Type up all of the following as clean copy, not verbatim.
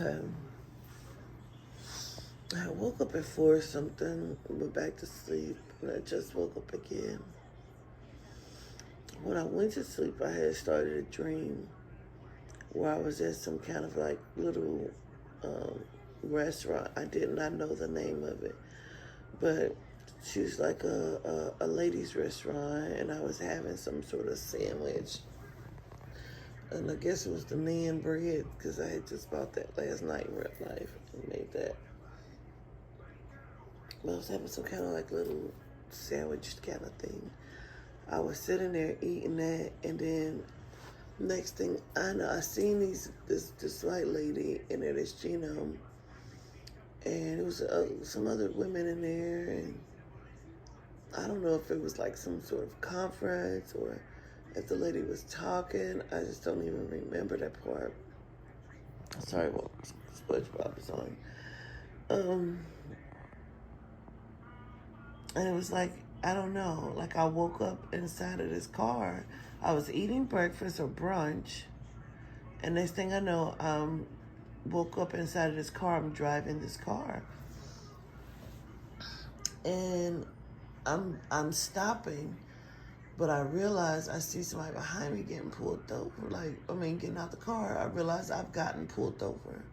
Okay. I woke up at 4 something, went back to sleep, and I just woke up again. When I went to sleep, I had started a dream where I was at some kind of like little restaurant. I did not know the name of it, but she was like a ladies' restaurant, and I was having some sort of sandwich. And I guess it was the naan bread because I had just bought that last night in Rep Life and made that. But I was having some kind of like little sandwich kind of thing. I was sitting there eating that, and then next thing I know, I seen this white lady in there, this genome, and it was some other women in there, and I don't know if it was like some sort of conference or if the lady was talking. I just don't even remember that part. Sorry, what SpongeBob is on. And it was like, I don't know, like I woke up inside of this car. I was eating breakfast or brunch, and next thing I know, woke up inside of this car. I'm driving this car, and I'm stopping, but I realize I see somebody behind me getting pulled over. Getting out the car. I realize I've gotten pulled over.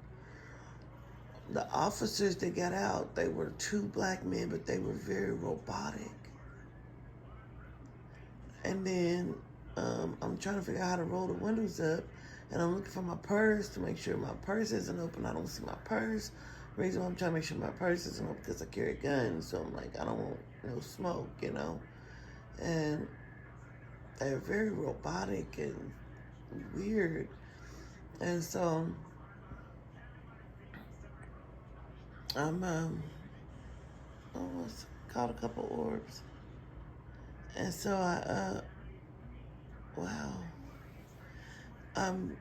The officers that got out, they were 2 black men, but they were very robotic. And then I'm trying to figure out how to roll the windows up, and I'm looking for my purse to make sure my purse isn't open. I don't see my purse. The reason why I'm trying to make sure my purse isn't open because I carry a gun, so I'm like, I don't want no smoke, And they're very robotic and weird. And so I'm almost caught a couple orbs. And so I'm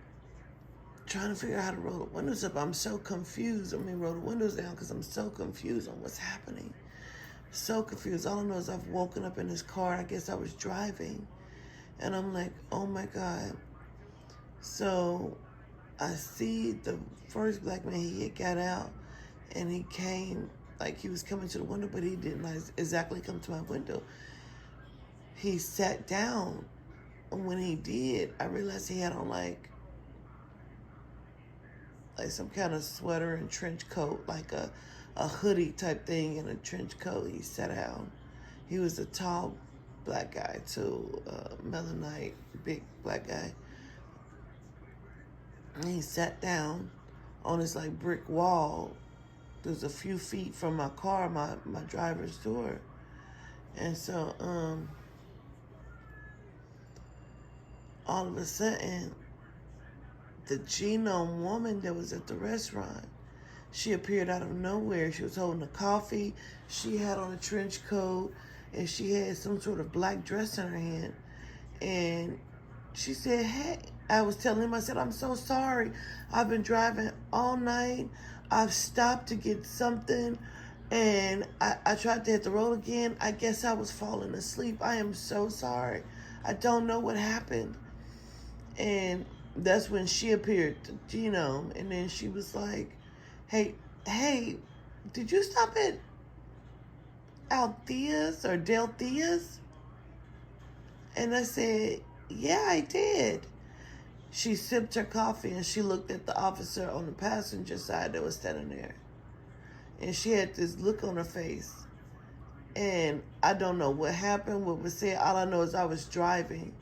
trying to figure out how to roll the windows up. I'm so confused. Roll the windows down because I'm so confused on what's happening. So confused. All I know is I've woken up in this car. I guess I was driving. And I'm like, oh my God. So I see the first black man, he had got out, and he came, like he was coming to the window, but he didn't exactly come to my window. He sat down, and when he did, I realized he had on like some kind of sweater and trench coat, like a hoodie type thing and a trench coat. He sat down. He was a tall black guy too, melanite, big black guy. And he sat down on this like brick wall. There's a few feet from my car, my driver's door. And so all of a sudden, the genome woman that was at the restaurant, she appeared out of nowhere. She was holding a coffee. She had on a trench coat, and she had some sort of black dress in her hand. And she said, hey, I was telling him, I said, I'm so sorry. I've been driving all night. I've stopped to get something, and I tried to hit the road again. I guess I was falling asleep. I am so sorry. I don't know what happened. And that's when she appeared, Genome, and then she was like, hey, did you stop at Althea's or Del Thea's? And I said, yeah, I did. She sipped her coffee and she looked at the officer on the passenger side that was standing there. And she had this look on her face. And I don't know what happened, what was said. All I know is I was driving.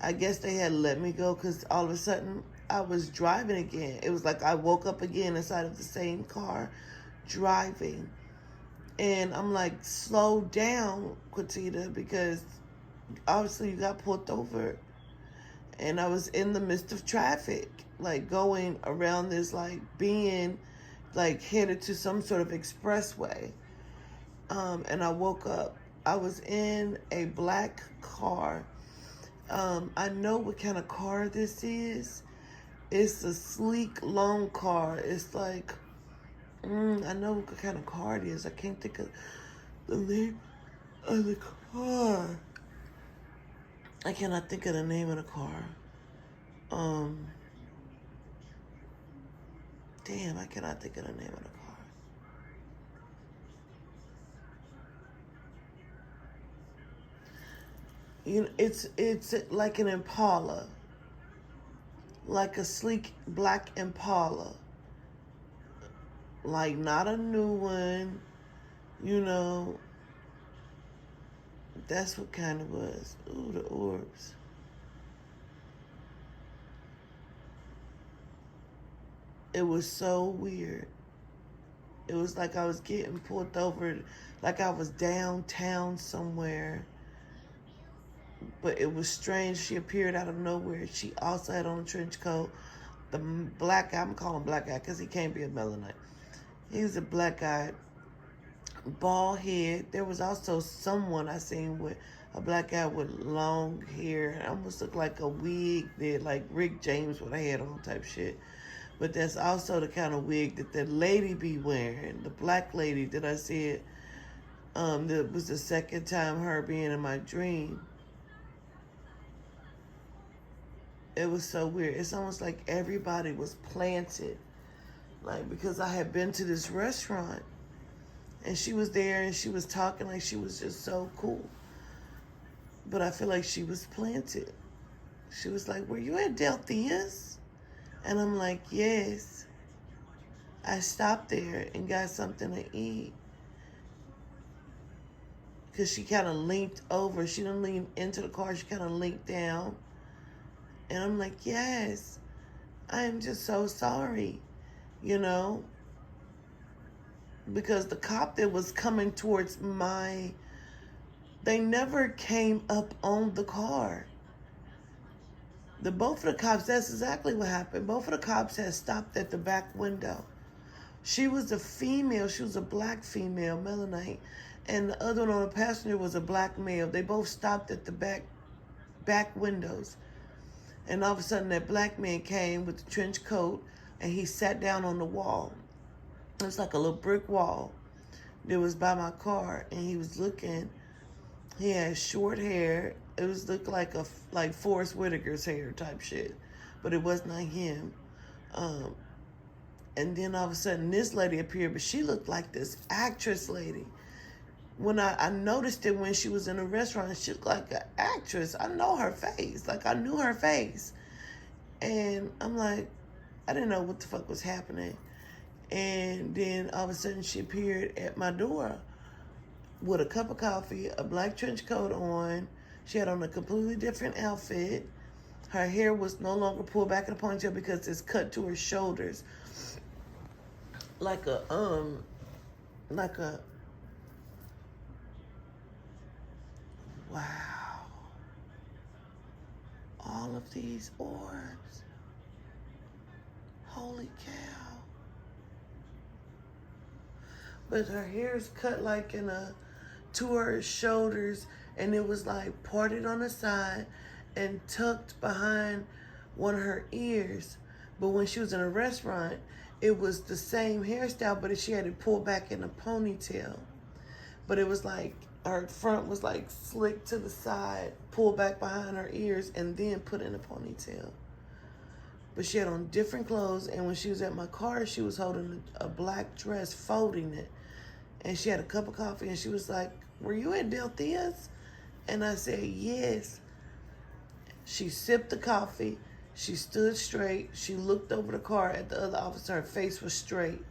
I guess they had let me go because all of a sudden I was driving again. It was like I woke up again inside of the same car driving. And I'm like, slow down, Quatita, because obviously you got pulled over. And I was in the midst of traffic, like going around this, like being like headed to some sort of expressway. And I woke up. I was in a black car. I know what kind of car this is. It's a sleek, long car. It's like, I know what kind of car it is. I can't think of the name of the car. I cannot think of the name of the car. Damn, I cannot think of the name of the car. You know, it's like an Impala, like a sleek black Impala, like not a new one. You know, that's what kind it was. Ooh, the orbs. It was so weird. It was like I was getting pulled over, like I was downtown somewhere. But it was strange. She appeared out of nowhere. She also had on a trench coat. The black guy, I'm calling him black guy because he can't be a Melanin. He was a black guy, bald head. There was also someone I seen with a black guy with long hair. It almost looked like a wig that like Rick James would have had on type shit. But that's also the kind of wig that the lady be wearing. The black lady that I said, that was the second time her being in my dream. It was so weird. It's almost like everybody was planted. Like, because I had been to this restaurant and she was there and she was talking like she was just so cool. But I feel like she was planted. She was like, "Were you at Delthea's?" And I'm like, "Yes." I stopped there and got something to eat. Because she kind of leaned over. She didn't lean into the car. She kind of leaned down. And I'm like, "Yes, I am just so sorry," you know, because the cop that was coming towards they never came up on the car. Both of the cops, that's exactly what happened. Both of the cops had stopped at the back window. She was a female. She was a black female, Melanite. And the other one on the passenger was a black male. They both stopped at the back windows. And all of a sudden, that black man came with the trench coat, and he sat down on the wall. It was like a little brick wall that was by my car, and he was looking. He had short hair. It was looked like Forrest Whitaker's hair type shit, but it was not him. And then all of a sudden, this lady appeared, but she looked like this actress lady. When I noticed it when she was in a restaurant, she looked like an actress. I know her face. Like, I knew her face. And I'm like, I didn't know what the fuck was happening. And then all of a sudden she appeared at my door with a cup of coffee, a black trench coat on. She had on a completely different outfit. Her hair was no longer pulled back in a ponytail because it's cut to her shoulders. Like a wow. All of these orbs. Holy cow. But her hair is cut like to her shoulders, and it was like parted on the side and tucked behind one of her ears. But when she was in a restaurant, it was the same hairstyle, but she had it pulled back in a ponytail. But it was like her front was like slicked to the side, pulled back behind her ears, and then put in a ponytail. But she had on different clothes, and when she was at my car, she was holding a black dress, folding it. And she had a cup of coffee, and she was like, "Were you at Delthea's?" And I said, "Yes." She sipped the coffee. She stood straight. She looked over the car at the other officer. Her face was straight.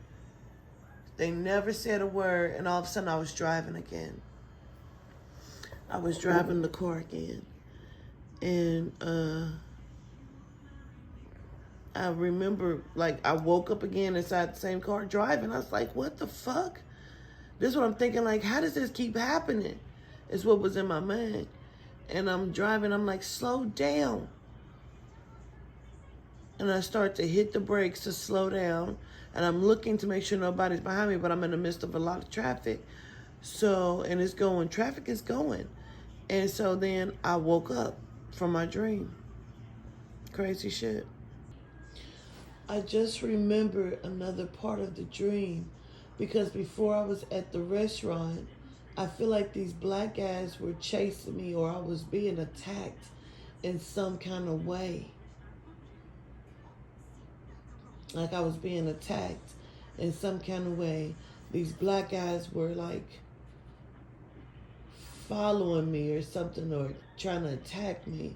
They never said a word, and all of a sudden I was driving again. I was driving the car again. And I remember, like, I woke up again inside the same car driving. I was like, what the fuck? This is what I'm thinking, like, how does this keep happening? It's what was in my mind. And I'm driving, I'm like, slow down. And I start to hit the brakes to slow down. And I'm looking to make sure nobody's behind me, but I'm in the midst of a lot of traffic. So, and it's going, traffic is going. And so then I woke up from my dream. Crazy shit. I just remember another part of the dream, because before I was at the restaurant, I feel like these black guys were chasing me, or I was being attacked in some kind of way. like I was being attacked in some kind of way. These black guys were like following me or something, or trying to attack me.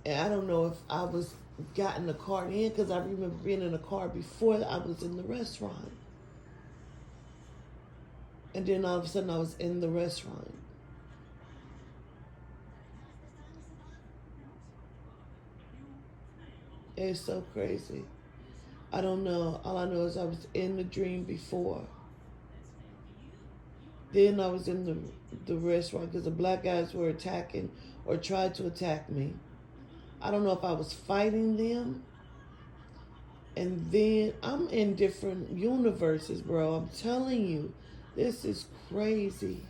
And I don't know if I was got in the car in, because I remember being in a car before I was in the restaurant. And then all of a sudden I was in the restaurant. It's so crazy. I don't know. All I know is I was in the dream before. Then I was in the restaurant because the black guys were attacking or tried to attack me. I don't know if I was fighting them. And then I'm in different universes, bro. I'm telling you, this is crazy.